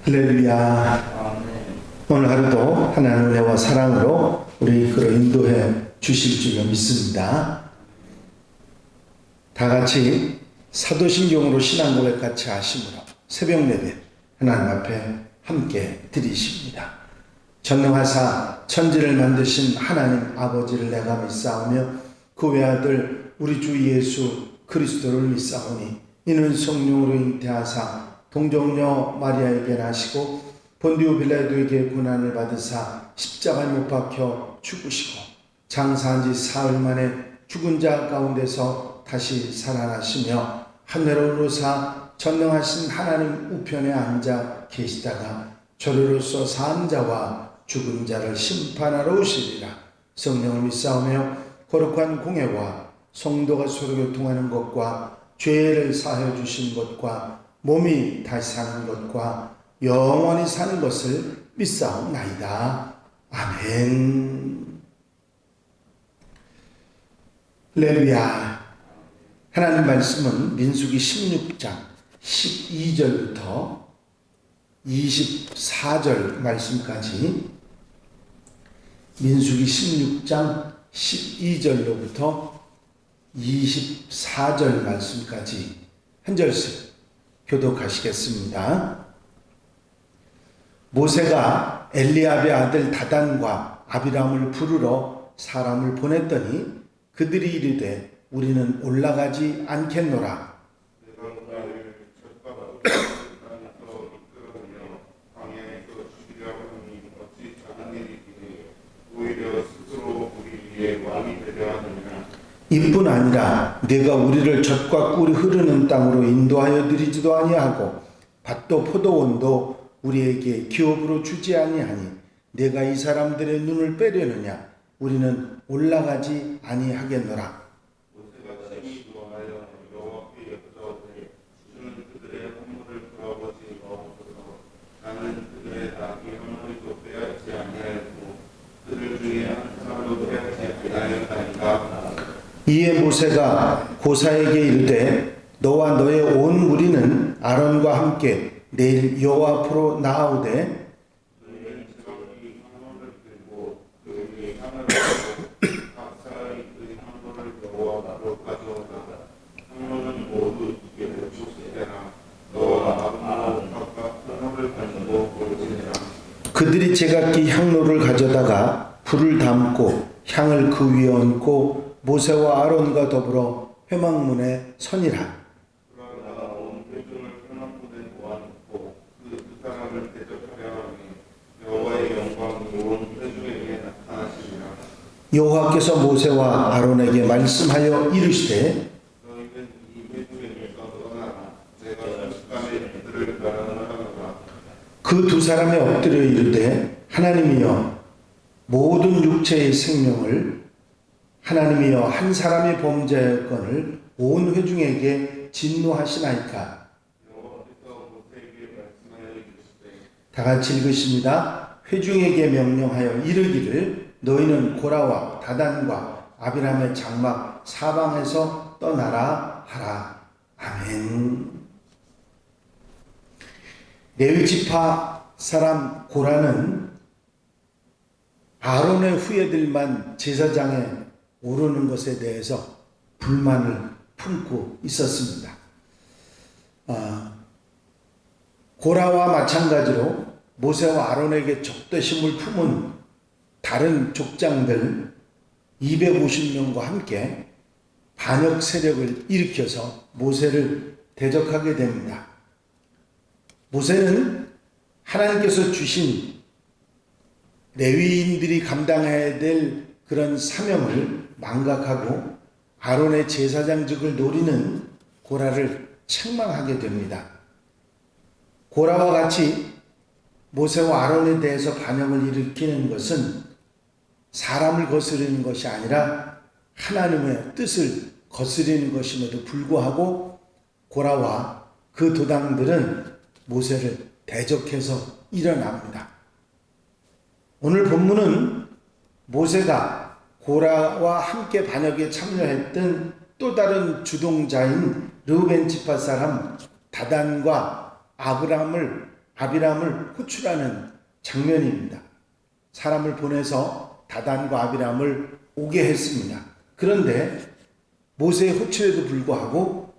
할렐루야. 오늘 하루도 하나님의 은혜와 사랑으로 우리 이끌어 인도해 주실 줄 믿습니다. 다 같이 사도신경으로 신앙 고백 같이 하심으로 새벽 예배 하나님 앞에 함께 드리십니다. 전능하사 천지를 만드신 하나님 아버지를 내가 믿사오며 그 외아들 우리 주 예수 그리스도를 믿사오니 이는 성령으로 잉태하사 동정녀 마리아에게 나시고 본디오 빌라도에게 고난을 받으사 십자가에 못 박혀 죽으시고 장사한 지 사흘 만에 죽은 자 가운데서 다시 살아나시며 하늘로 오르사 전능하신 하나님 우편에 앉아 계시다가 저리로서 산 자와 죽은 자를 심판하러 오시리라. 성령을 믿사오며 거룩한 공회와 성도가 서로 교통하는 것과 죄를 사하여 주신 것과 몸이 다시 사는 것과 영원히 사는 것을 믿사옵나이다. 아멘. 할렐루야. 하나님 말씀은 민수기 16장 12절부터 24절 말씀까지 민수기 16장 12절로부터 24절 말씀까지 한 절씩 교독하시겠습니다. 모세가 엘리압의 아들 다단과 아비람을 부르러 사람을 보냈더니 그들이 이르되 우리는 올라가지 않겠노라. 이뿐 아니라 내가 우리를 젖과 꿀이 흐르는 땅으로 인도하여 드리지도 아니하고 밭도 포도원도 우리에게 기업으로 주지 아니하니 내가 이 사람들의 눈을 빼려느냐. 우리는 올라가지 아니하겠노라. 이에 모세가 고사에게 이르되 너와 너의 온 무리는 아론과 함께 내일 여호와 앞으로 나아오되 그들이 제각기 향로를 가져다가 불을 담고 향을 그 위에 얹고 모세와 아론과 더불어 회막문에 서니라. 여호와께서 모세와 아론에게 말씀하여 이르시되 그 두 사람이 엎드려 이르되 하나님이여 모든 육체의 생명을 하나님이여 한 사람이 범죄건을 온 회중에게 진노하시나이까. 다 같이 읽으십니다. 회중에게 명령하여 이르기를 너희는 고라와 다단과 아비람의 장막 사방에서 떠나라 하라. 아멘. 레위 지파 사람 고라는 아론의 후예들만 제사장에 오르는 것에 대해서 불만을 품고 있었습니다. 고라와 마찬가지로 모세와 아론에게 적대심을 품은 다른 족장들 250명과 함께 반역 세력을 일으켜서 모세를 대적하게 됩니다. 모세는 하나님께서 주신 레위인들이 감당해야 될 그런 사명을 망각하고 아론의 제사장직을 노리는 고라를 책망하게 됩니다. 고라와 같이 모세와 아론에 대해서 반역을 일으키는 것은 사람을 거스르는 것이 아니라 하나님의 뜻을 거스르는 것임에도 불구하고 고라와 그 도당들은 모세를 대적해서 일어납니다. 오늘 본문은 모세가 고라와 함께 반역에 참여했던 또 다른 주동자인 르우벤 지파 사람 다단과 아브람을 아비람을 호출하는 장면입니다. 사람을 보내서 다단과 아비람을 오게 했습니다. 그런데 모세의 호출에도 불구하고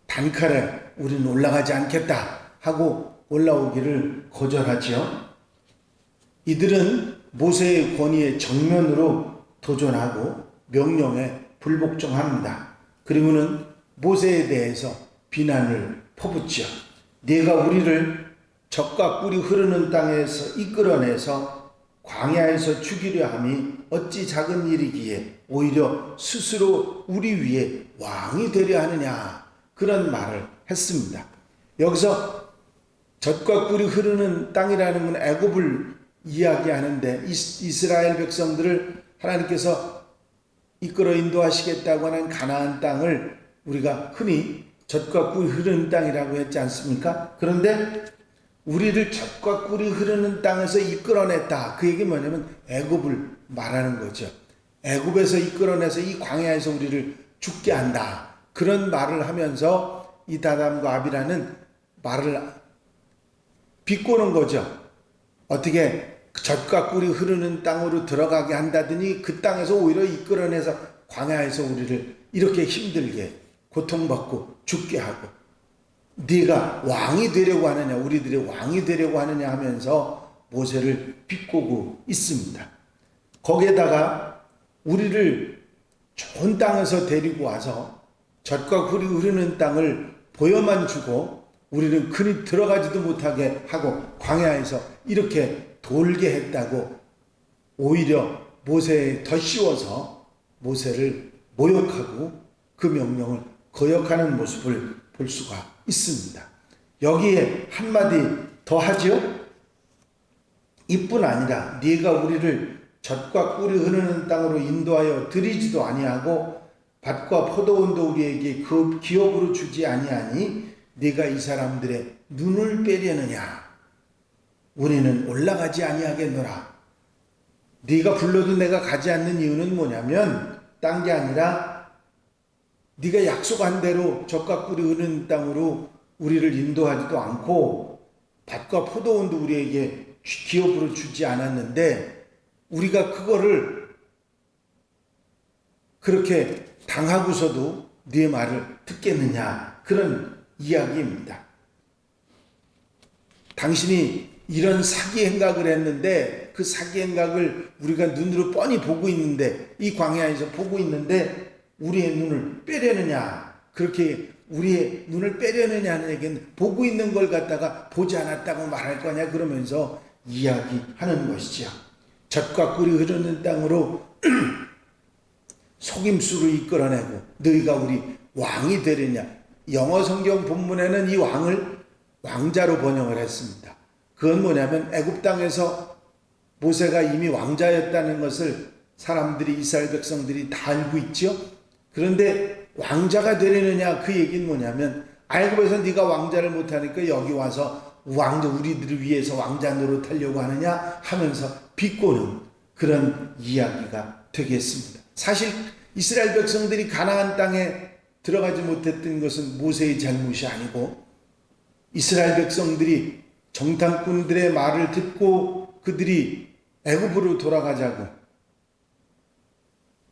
단칼에 우리는 올라가지 않겠다 하고 올라오기를 거절하지요. 이들은 모세의 권위에 정면으로 도전하고 명령에 불복종합니다. 그리고는 모세에 대해서 비난을 퍼붓지요. 네가 우리를 젖과 꿀이 흐르는 땅에서 이끌어내서 광야에서 죽이려 함이 어찌 작은 일이기에 오히려 스스로 우리 위에 왕이 되려 하느냐, 그런 말을 했습니다. 여기서 젖과 꿀이 흐르는 땅이라는 건 애굽을 이야기하는데 이스라엘 백성들을 하나님께서 이끌어 인도하시겠다고 하는 가나안 땅을 우리가 흔히 젖과 꿀이 흐르는 땅이라고 했지 않습니까? 그런데 우리를 젖과 꿀이 흐르는 땅에서 이끌어냈다. 그 얘기 뭐냐면 애굽을 말하는 거죠. 애굽에서 이끌어내서 이 광야에서 우리를 죽게 한다. 그런 말을 하면서 이 다담과 아비라는 말을 비꼬는 거죠. 어떻게 젖과 꿀이 흐르는 땅으로 들어가게 한다더니 그 땅에서 오히려 이끌어내서 광야에서 우리를 이렇게 힘들게 고통받고 죽게 하고 네가 왕이 되려고 하느냐, 우리들의 왕이 되려고 하느냐 하면서 모세를 비꼬고 있습니다. 거기에다가 우리를 좋은 땅에서 데리고 와서 젖과 꿀이 흐르는 땅을 보여만 주고 우리는 그리 들어가지도 못하게 하고 광야에서 이렇게 돌게 했다고 오히려 모세에 더 씌워서 모세를 모욕하고 그 명령을 거역하는 모습을 볼 수가 있습니다. 여기에 한마디 더 하죠. 이뿐 아니라 네가 우리를 젖과 꿀이 흐르는 땅으로 인도하여 들이지도 아니하고 밭과 포도원도 우리에게 그 기업으로 주지 아니하니 네가 이 사람들의 눈을 빼려느냐. 우리는 올라가지 아니하겠노라. 네가 불러도 내가 가지 않는 이유는 뭐냐면 딴 게 아니라 네가 약속한 대로 젖과 꿀이 흐르는 땅으로 우리를 인도하지도 않고 밭과 포도원도 우리에게 기업으로 주지 않았는데 우리가 그거를 그렇게 당하고서도 네 말을 듣겠느냐, 그런 이야기입니다. 당신이 이런 사기 행각을 했는데 그 사기 행각을 우리가 눈으로 뻔히 보고 있는데 이 광야에서 보고 있는데 우리의 눈을 빼려느냐, 그렇게 우리의 눈을 빼려느냐 하는 얘기는 보고 있는 걸 갖다가 보지 않았다고 말할 거냐 그러면서 이야기하는 것이죠. 젖과 꿀이 흐르는 땅으로 속임수로 이끌어내고 너희가 우리 왕이 되느냐. 영어 성경 본문에는 이 왕을 왕자로 번역을 했습니다. 그건 뭐냐면 애굽 땅에서 모세가 이미 왕자였다는 것을 사람들이, 이스라엘 백성들이 다 알고 있죠. 그런데 왕자가 되려느냐, 그 얘기는 뭐냐면 애굽에서 네가 왕자를 못하니까 여기 와서 왕자, 우리들을 위해서 왕자 노릇하려고 하느냐 하면서 비꼬는 그런 이야기가 되겠습니다. 사실 이스라엘 백성들이 가나안 땅에 들어가지 못했던 것은 모세의 잘못이 아니고 이스라엘 백성들이 정탐꾼들의 말을 듣고 그들이 애굽으로 돌아가자고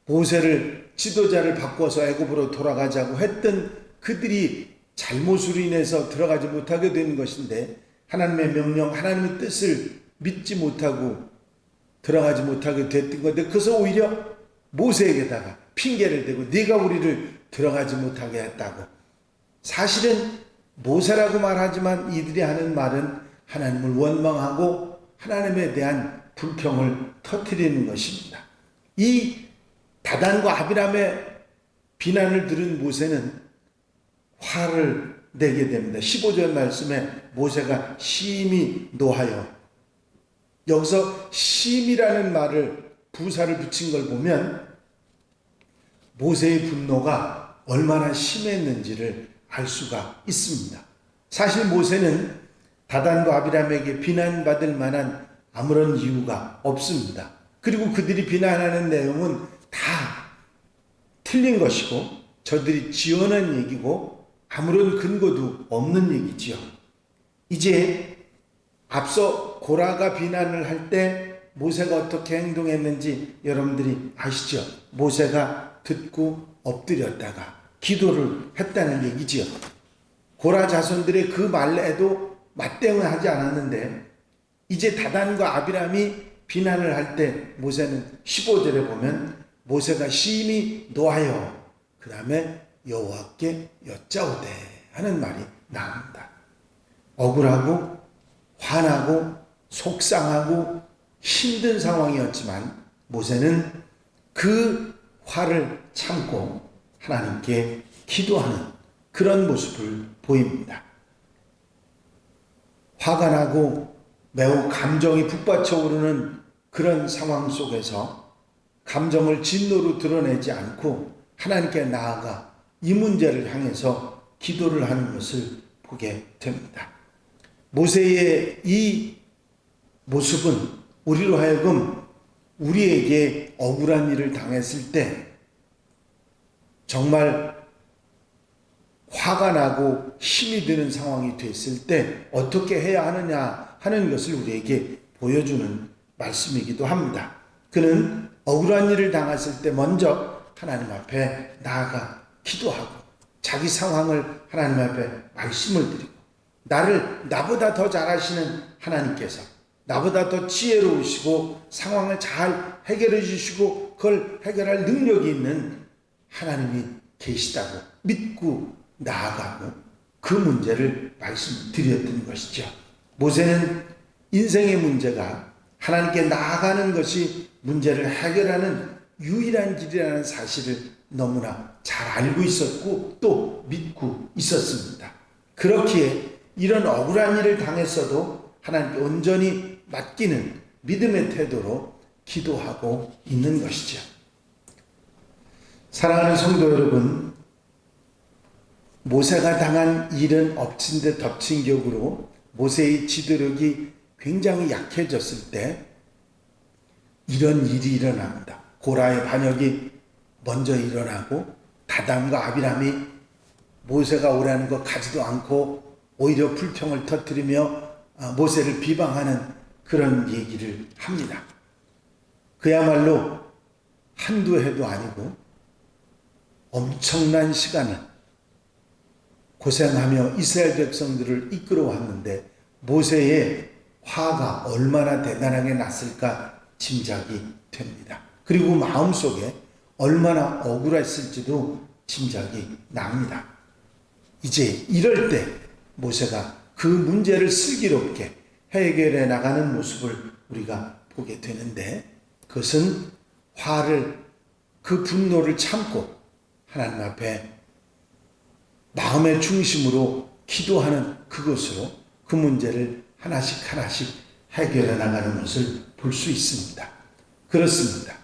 모세를 지도자를 바꿔서 애굽으로 돌아가자고 했던 그들이 잘못으로 인해서 들어가지 못하게 되는 것인데 하나님의 명령, 하나님의 뜻을 믿지 못하고 들어가지 못하게 됐던 건데 그래서 오히려 모세에게다가 핑계를 대고 네가 우리를 들어가지 못하게 했다고. 사실은 모세라고 말하지만 이들이 하는 말은 하나님을 원망하고 하나님에 대한 불평을 터뜨리는 것입니다. 이 다단과 아비람의 비난을 들은 모세는 화를 내게 됩니다. 15절 말씀에 모세가 심히 노하여, 여기서 심이라는 말을 부사를 붙인 걸 보면 모세의 분노가 얼마나 심했는지를 알 수가 있습니다. 사실 모세는 다단과 아비람에게 비난받을 만한 아무런 이유가 없습니다. 그리고 그들이 비난하는 내용은 다 틀린 것이고 저들이 지어낸 얘기고 아무런 근거도 없는 얘기지요. 이제 앞서 고라가 비난을 할 때 모세가 어떻게 행동했는지 여러분들이 아시죠? 모세가 듣고 엎드렸다가 기도를 했다는 얘기지요. 고라 자손들의 그 말에도 맞대응을 하지 않았는데 이제 다단과 아비람이 비난을 할 때 모세는 15절에 보면 모세가 심히 노하여 그 다음에 여호와께 여짜오되 하는 말이 나옵니다. 억울하고 화나고 속상하고 힘든 상황이었지만 모세는 그 화를 참고 하나님께 기도하는 그런 모습을 보입니다. 화가 나고 매우 감정이 북받쳐 오르는 그런 상황 속에서 감정을 진노로 드러내지 않고 하나님께 나아가 이 문제를 향해서 기도를 하는 것을 보게 됩니다. 모세의 이 모습은 우리로 하여금 우리에게 억울한 일을 당했을 때 정말 화가 나고 힘이 드는 상황이 됐을 때 어떻게 해야 하느냐 하는 것을 우리에게 보여주는 말씀이기도 합니다. 그는 억울한 일을 당했을 때 먼저 하나님 앞에 나아가 기도하고 자기 상황을 하나님 앞에 말씀을 드리고 나보다 더 잘하시는 하나님께서 나보다 더 지혜로우시고 상황을 잘 해결해 주시고 그걸 해결할 능력이 있는 하나님이 계시다고 믿고 나아가고 그 문제를 말씀드렸던 것이죠. 모세는 인생의 문제가 하나님께 나아가는 것이 문제를 해결하는 유일한 길이라는 사실을 너무나 잘 알고 있었고 또 믿고 있었습니다. 그렇기에 이런 억울한 일을 당했어도 하나님께 온전히 맡기는 믿음의 태도로 기도하고 있는 것이죠. 사랑하는 성도 여러분, 모세가 당한 일은 엎친 데 덮친 격으로 모세의 지도력이 굉장히 약해졌을 때 이런 일이 일어납니다. 고라의 반역이 먼저 일어나고 다단과 아비람이 모세가 오라는 거 가지도 않고 오히려 불평을 터뜨리며 모세를 비방하는 그런 얘기를 합니다. 그야말로 한두 해도 아니고 엄청난 시간을 고생하며 이스라엘 백성들을 이끌어왔는데 모세의 화가 얼마나 대단하게 났을까 짐작이 됩니다. 그리고 마음속에 얼마나 억울했을지도 짐작이 납니다. 이제 이럴 때 모세가 그 문제를 슬기롭게 해결해 나가는 모습을 우리가 보게 되는데 그것은 그 분노를 참고 하나님 앞에 마음의 중심으로 기도하는 그것으로 그 문제를 하나씩 해결해 나가는 것을 볼 수 있습니다. 그렇습니다.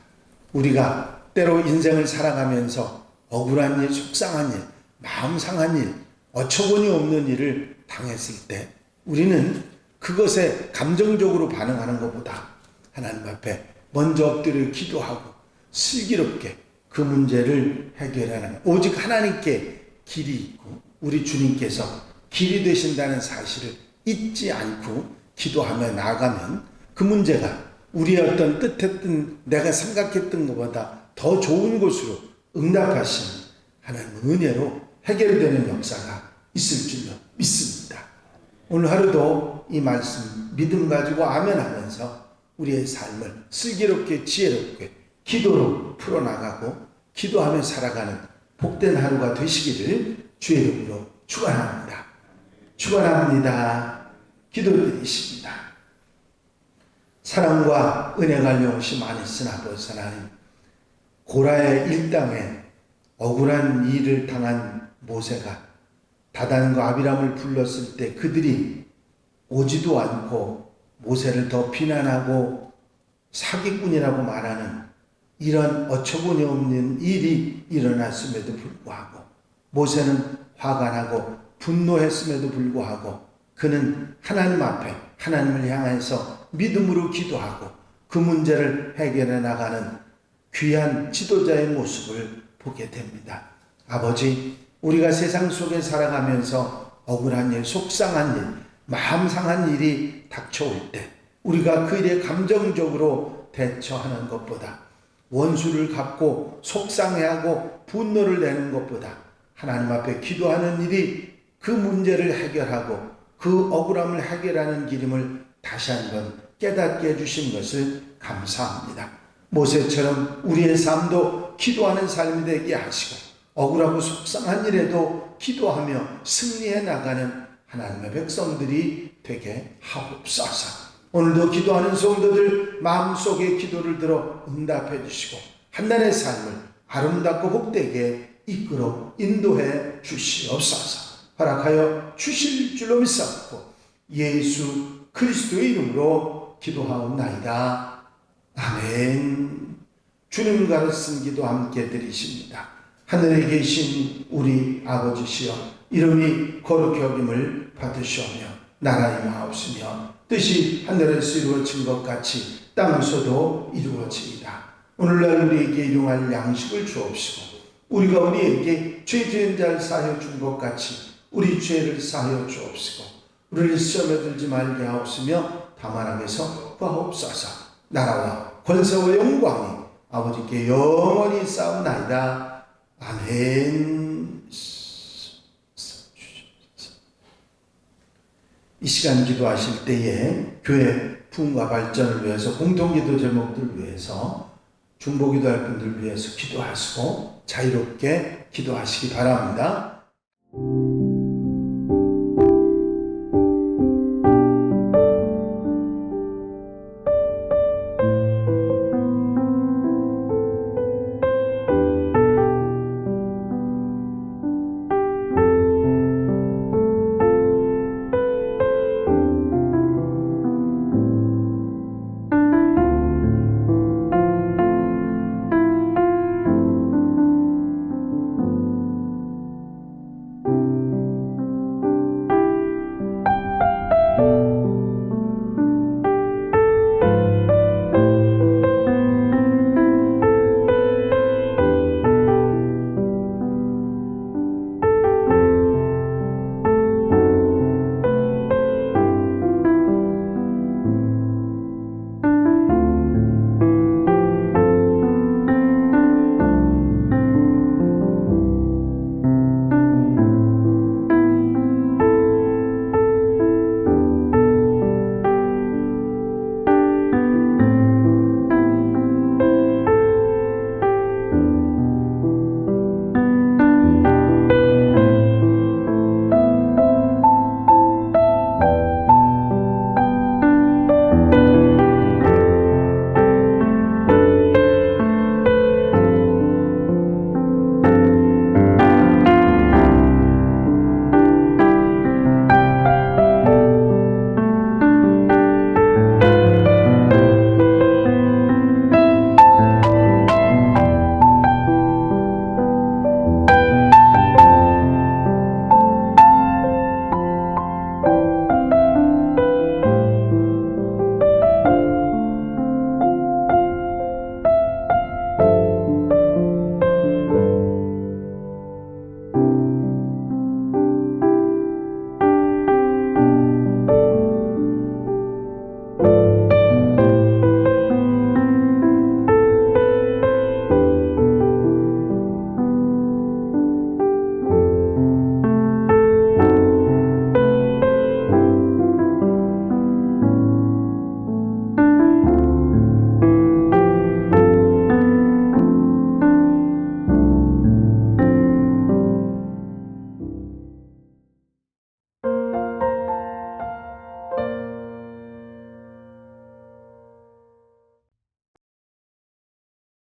우리가 때로 인생을 살아가면서 억울한 일, 속상한 일, 마음 상한 일, 어처구니 없는 일을 당했을 때 우리는 그것에 감정적으로 반응하는 것보다 하나님 앞에 먼저 엎드려 기도하고 슬기롭게 그 문제를 해결하는 오직 하나님께 길이 있고 우리 주님께서 길이 되신다는 사실을 잊지 않고 기도하며 나아가면 그 문제가 우리의 어떤 뜻했던 내가 생각했던 것보다 더 좋은 곳으로 응답하시는 하나님의 은혜로 해결되는 역사가 있을 줄로 믿습니다. 오늘 하루도 이 말씀 믿음 가지고 아멘 하면서 우리의 삶을 슬기롭게 지혜롭게 기도로 풀어나가고 기도하며 살아가는 복된 하루가 되시기를 주의 이름으로 축원합니다. 축원합니다. 기도드리십니다. 사랑과 은혜가 령시 많으신 아버지 하나님, 고라의 일당에 억울한 일을 당한 모세가 다단과 아비람을 불렀을 때 그들이 오지도 않고 모세를 더 비난하고 사기꾼이라고 말하는 이런 어처구니 없는 일이 일어났음에도 불구하고 모세는 화가 나고 분노했음에도 불구하고 그는 하나님 앞에 하나님을 향해서 믿음으로 기도하고 그 문제를 해결해 나가는 귀한 지도자의 모습을 보게 됩니다. 아버지, 우리가 세상 속에 살아가면서 억울한 일, 속상한 일, 마음 상한 일이 닥쳐올 때 우리가 그 일에 감정적으로 대처하는 것보다, 원수를 갚고 속상해하고 분노를 내는 것보다 하나님 앞에 기도하는 일이 그 문제를 해결하고 그 억울함을 해결하는 길임을 다시 한번 깨닫게 해주신 것을 감사합니다. 모세처럼 우리의 삶도 기도하는 삶이 되게 하시고 억울하고 속상한 일에도 기도하며 승리해 나가는 하나님의 백성들이 되게 하옵소서. 오늘도 기도하는 성도들 마음속에 기도를 들어 응답해 주시고 한날의 삶을 아름답고 복되게 이끌어 인도해 주시옵소서. 허락하여 주실 줄로 믿사옵고 예수 그리스도의 이름으로 기도하옵나이다. 아멘. 주님 가르친 기도 함께 드리십니다. 하늘에 계신 우리 아버지시여, 이름이 거룩히 여김을 받으시오며 나라의 임하옵시며 뜻이 하늘에서 이루어진 것 같이 땅에서도 이루어지이다. 오늘날 우리에게 일용할 양식을 주옵시고 우리가 우리에게 죄 지은 자를 사하여 준 것 같이 우리 죄를 사하여 주옵시고 우리를 시험에 들지 말게 하옵시며 다만 악에서 구하옵소서. 나라와 권세와 영광이 아버지께 영원히 싸움나이다. 아멘. 이 시간 기도하실 때에 교회 부흥과 발전을 위해서, 공동기도 제목들을 위해서, 중보기도할 분들을 위해서 기도하시고 자유롭게 기도하시기 바랍니다.